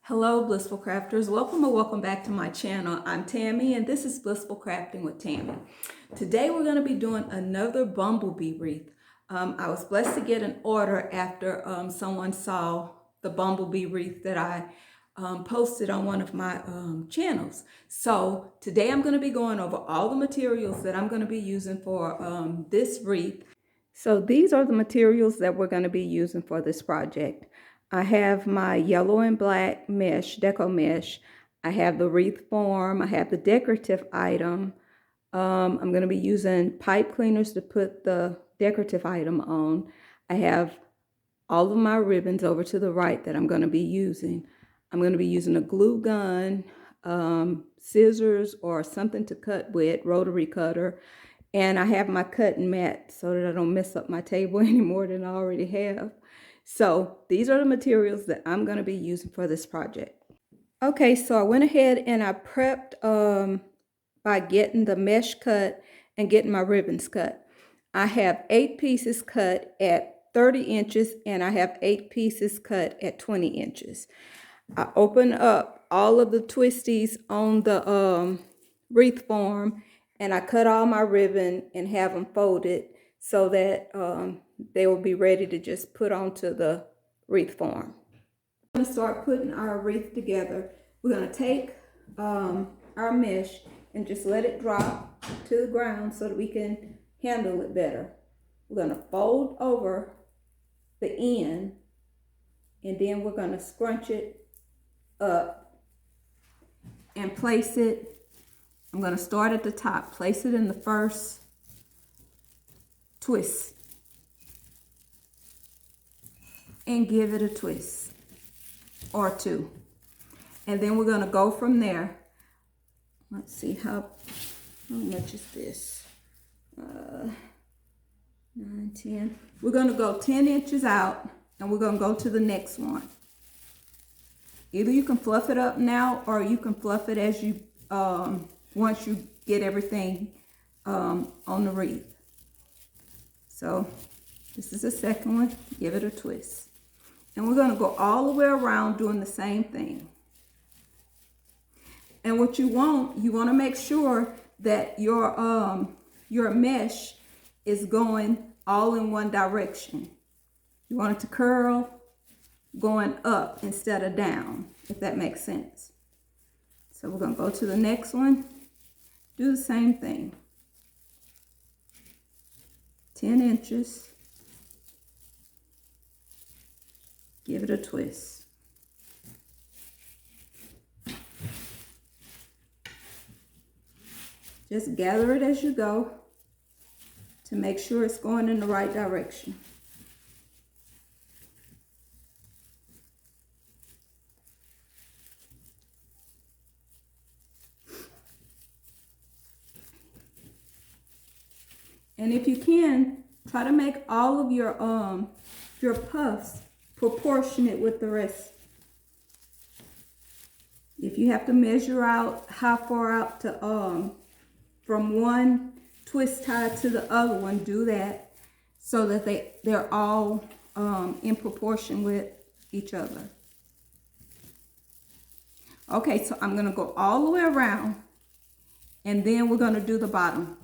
Hello, Blissful Crafters. Welcome or welcome back to my channel. I'm Tammy and this is Blissful Crafting with Tammy. Today we're going to be doing another bumblebee wreath. I was blessed to get an order after someone saw the bumblebee wreath that I posted on one of my channels. So today I'm going to be going over all the materials that I'm going to be using for this wreath. So these are the materials that we're going to be using for this project. I have my yellow and black mesh, deco mesh. I have the wreath form. I have the decorative item. I'm going to be using pipe cleaners to put the decorative item on. I have all of my ribbons over to the right that I'm going to be using. I'm going to be using a glue gun, scissors or something to cut with, rotary cutter. And I have my cutting mat so that I don't mess up my table any more than I already have. So these are the materials that I'm going to be using for this project. Okay, so I went ahead and I prepped by getting the mesh cut and getting my ribbons cut. I have 8 pieces cut at 30 inches and I have 8 pieces cut at 20 inches. I open up all of the twisties on the wreath form and I cut all my ribbon and have them folded so that they will be ready to just put onto the wreath form. We're going to start putting our wreath together. We're going to take our mesh and just let it drop to the ground so that we can handle it better. We're going to fold over the end and then we're going to scrunch it up and place it. I'm going to start at the top, place it in the first twist and give it a twist or two. And then we're going to go from there. Let's see how much is this? 9, 10. We're going to go 10 inches out and we're going to go to the next one. Either you can fluff it up now or you can fluff it as you once you get everything on the wreath. So this is the second one. Give it a twist. And we're going to go all the way around doing the same thing. And what you want to make sure that your mesh is going all in one direction. You want it to curl going up instead of down, if that makes sense. So we're going to go to the next one. Do the same thing. 10 inches. Give it a twist. Just gather it as you go to make sure it's going in the right direction. And if you can, try to make all of your puffs proportionate with the rest. If you have to measure out how far out to from one twist tie to the other one, do that so that they're all in proportion with each other. Okay, so I'm going to go all the way around and then we're going to do the bottom.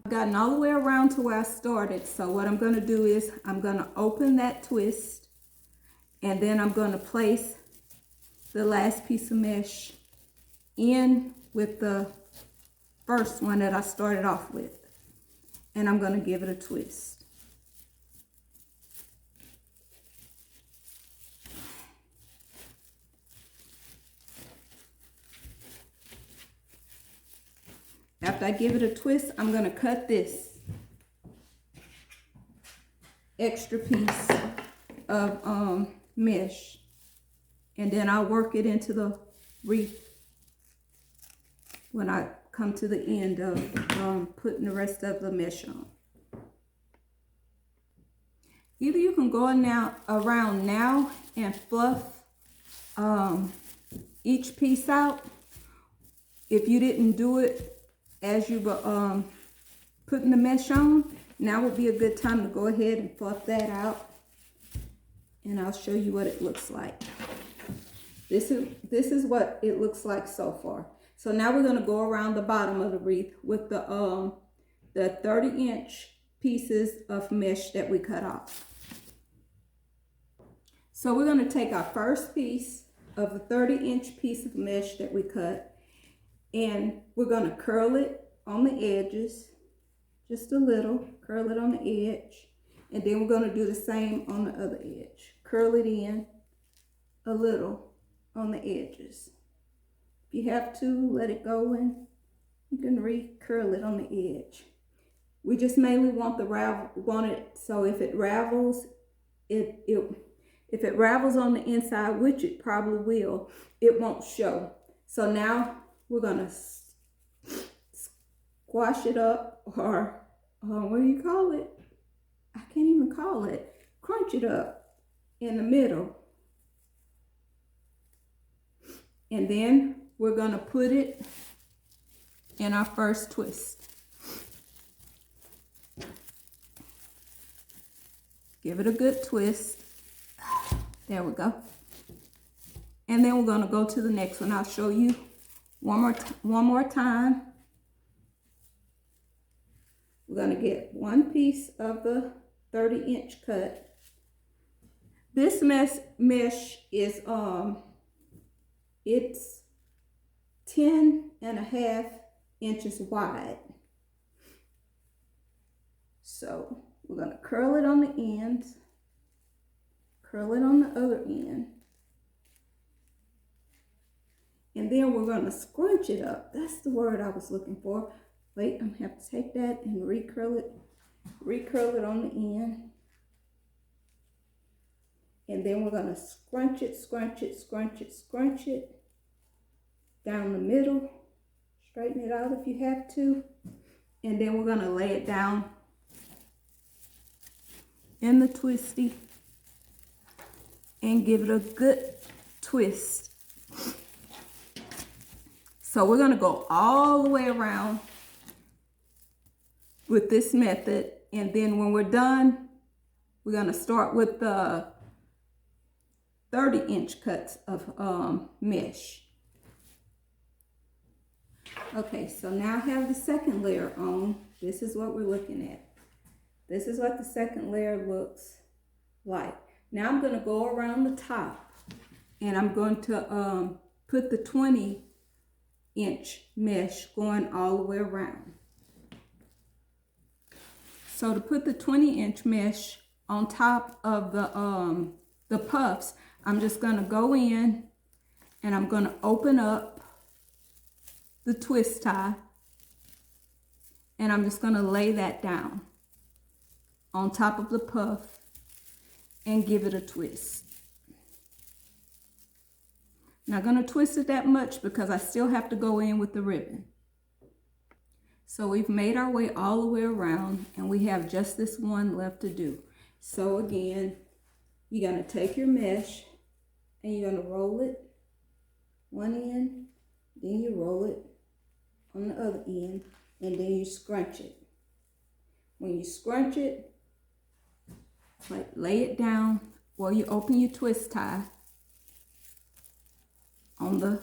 I've gotten all the way around to where I started, so what I'm going to do is I'm going to open that twist and then I'm going to place the last piece of mesh in with the first one that I started off with, and I'm going to give it a twist. After I give it a twist, I'm going to cut this extra piece of mesh, and then I'll work it into the wreath when I come to the end of putting the rest of the mesh on. Either you can go around now and fluff each piece out. If you didn't do it as you were putting the mesh on, now would be a good time to go ahead and fluff that out. And I'll show you what it looks like. This is what it looks like so far. So now we're going to go around the bottom of the wreath with the 30-inch pieces of mesh that we cut off. So we're going to take our first piece of the 30-inch piece of mesh that we cut, and we're going to curl it on the edges, just a little, curl it on the edge, and then we're going to do the same on the other edge. Curl it in a little on the edges. If you have to, let it go and you can re-curl it on the edge. We just mainly want it so if it ravels, if it ravels on the inside, which it probably will, it won't show. So now we're gonna squash it up, or what do you call it? I can't even call it. Crunch it up in the middle. And then we're gonna put it in our first twist. Give it a good twist. There we go. And then we're gonna go to the next one. I'll show you one more time. We're gonna get one piece of the 30-inch cut. This mesh is it's 10.5 inches wide. So we're gonna curl it on the ends, curl it on the other end, and then we're gonna scrunch it up. That's the word I was looking for. Wait, I'm gonna have to take that and recurl it on the end. And then we're gonna scrunch it down the middle. Straighten it out if you have to. And then we're gonna lay it down in the twisty and give it a good twist. So we're gonna go all the way around with this method, and then when we're done, we're gonna start with the 30-inch cuts of mesh. Okay, so now I have the second layer on. This is what we're looking at. This is what the second layer looks like. Now I'm gonna go around the top, and I'm going to put the 20-inch mesh going all the way around. So to put the 20-inch mesh on top of the puffs, I'm just gonna go in and I'm gonna open up the twist tie, and I'm just gonna lay that down on top of the puff and give it a twist. Not gonna twist it that much because I still have to go in with the ribbon. So we've made our way all the way around, and we have just this one left to do. So again, you're gonna take your mesh and you're gonna roll it one end, then you roll it on the other end, and then you scrunch it. When you scrunch it, like lay it down, or you open your twist tie on the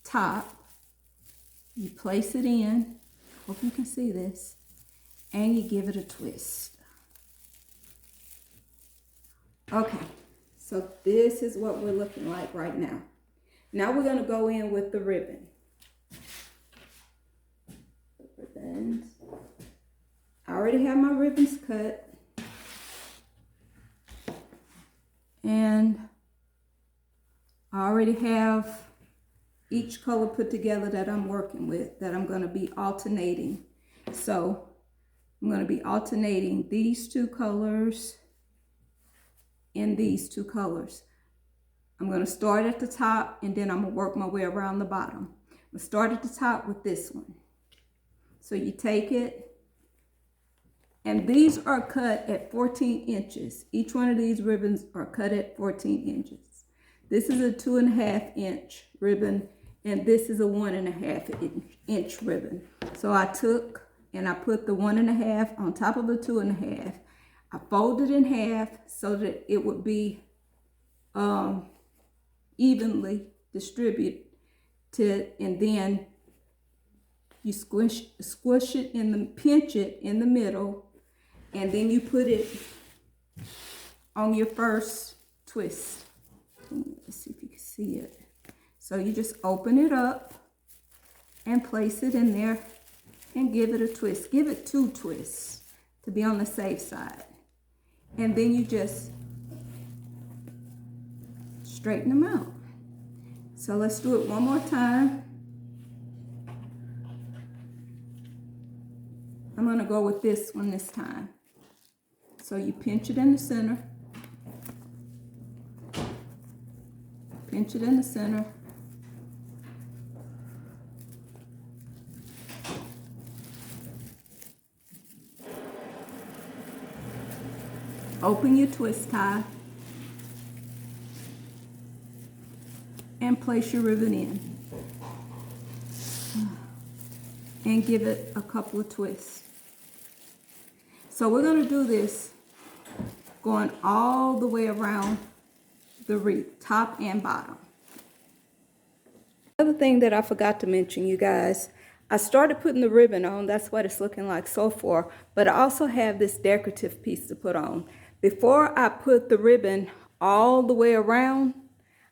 top, you place it in, hope you can see this, and you give it a twist. Okay, so this is what we're looking like right now. Now we're gonna go in with the ribbon. Ribbons. I already have my ribbons cut, and I already have each color put together that I'm working with, that I'm going to be alternating. So I'm going to be alternating these two colors and these two colors. I'm going to start at the top, and then I'm going to work my way around the bottom. I'm going to start at the top with this one. So you take it, and these are cut at 14 inches. Each one of these ribbons are cut at 14 inches. This is a 2.5 inch ribbon, and this is a 1.5 inch ribbon. So I took and I put the 1.5 on top of the 2.5. I folded in half so that it would be evenly distribute it, and then you squish it pinch it in the middle, and then you put it on your first twist. Let's see if you can see it. So you just open it up and place it in there and give it a twist. Give it 2 twists to be on the safe side. And then you just straighten them out. So let's do it one more time. I'm going to go with this one this time. So you pinch it in the center. Pinch it in the center. Open your twist tie and place your ribbon in and give it a couple of twists. So we're going to do this going all the way around the wreath, top and bottom. Another thing that I forgot to mention, you guys, I started putting the ribbon on. That's what it's looking like so far, but I also have this decorative piece to put on. Before I put the ribbon all the way around,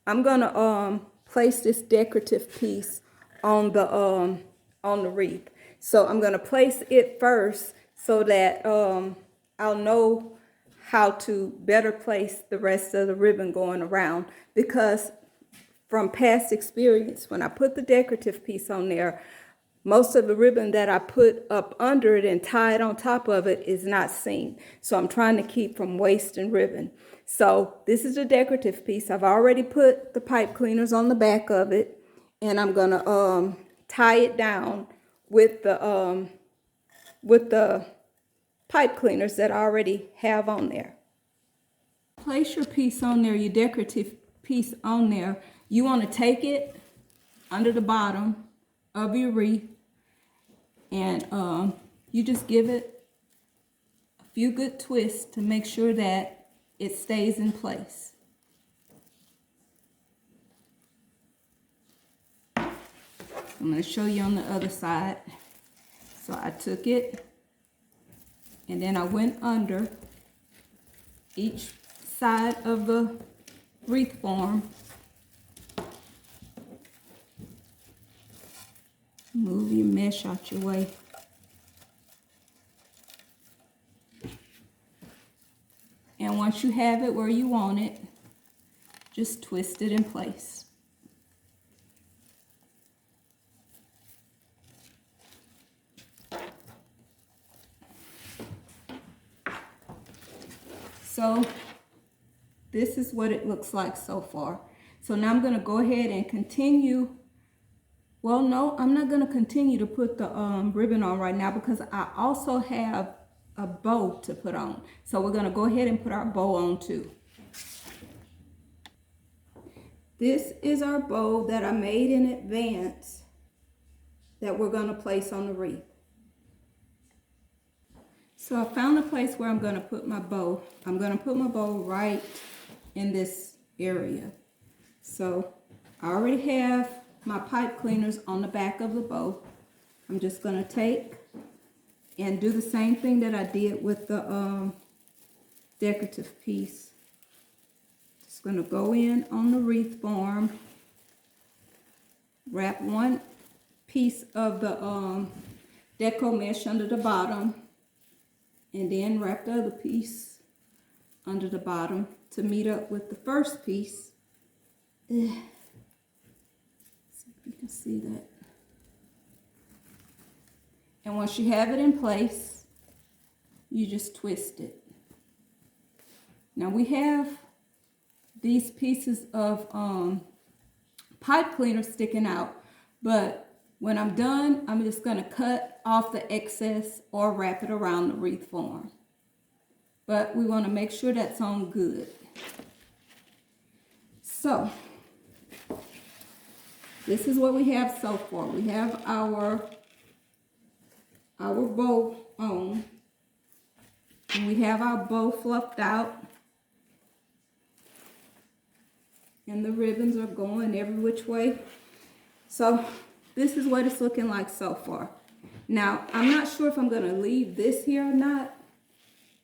I'm gonna place this decorative piece on the wreath. So I'm gonna place it first so that I'll know how to better place the rest of the ribbon going around, because from past experience, when I put the decorative piece on there, most of the ribbon that I put up under it and tied on top of it is not seen. So I'm trying to keep from wasting ribbon. So this is the decorative piece. I've already put the pipe cleaners on the back of it, and I'm gonna tie it down with the pipe cleaners that I already have on there. Place your piece on there, your decorative piece on there. You want to take it under the bottom of your wreath, and you just give it a few good twists to make sure that it stays in place. I'm going to show you on the other side. So I took it and then I went under each side of the wreath form. Move your mesh out your way. And once you have it where you want it, just twist it in place. So this is what it looks like so far. So now I'm going to go ahead and continue. Well, no, I'm not going to continue to put the ribbon on right now, because I also have a bow to put on. So we're going to go ahead and put our bow on too. This is our bow that I made in advance that we're going to place on the wreath. So I found a place where I'm going to put my bow. I'm going to put my bow right in this area. So I already have my pipe cleaners on the back of the bow. I'm just going to take and do the same thing that I did with the decorative piece. Just going to go in on the wreath form, wrap one piece of the deco mesh under the bottom, and then wrap the other piece under the bottom to meet up with the first piece. See if you can see that. And once you have it in place, you just twist it. Now we have these pieces of pipe cleaner sticking out, but when I'm done, I'm just going to cut off the excess or wrap it around the wreath form. But we want to make sure that's on good. So this is what we have so far. We have our bow on, and we have our bow fluffed out. and the ribbons are going every which way. So this is what it's looking like so far. Now, I'm not sure if I'm going to leave this here or not.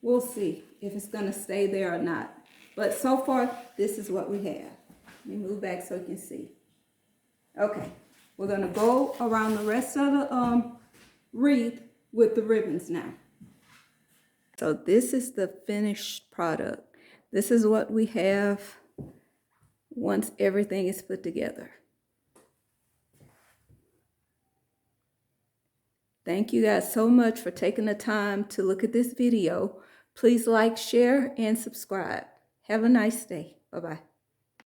We'll see if it's going to stay there or not. But so far, this is what we have. Let me move back so you can see. Okay, we're going to go around the rest of the wreath with the ribbons now. So this is the finished product. This is what we have once everything is put together. Thank you guys so much for taking the time to look at this video. Please like, share, and subscribe. Have a nice day. Bye-bye.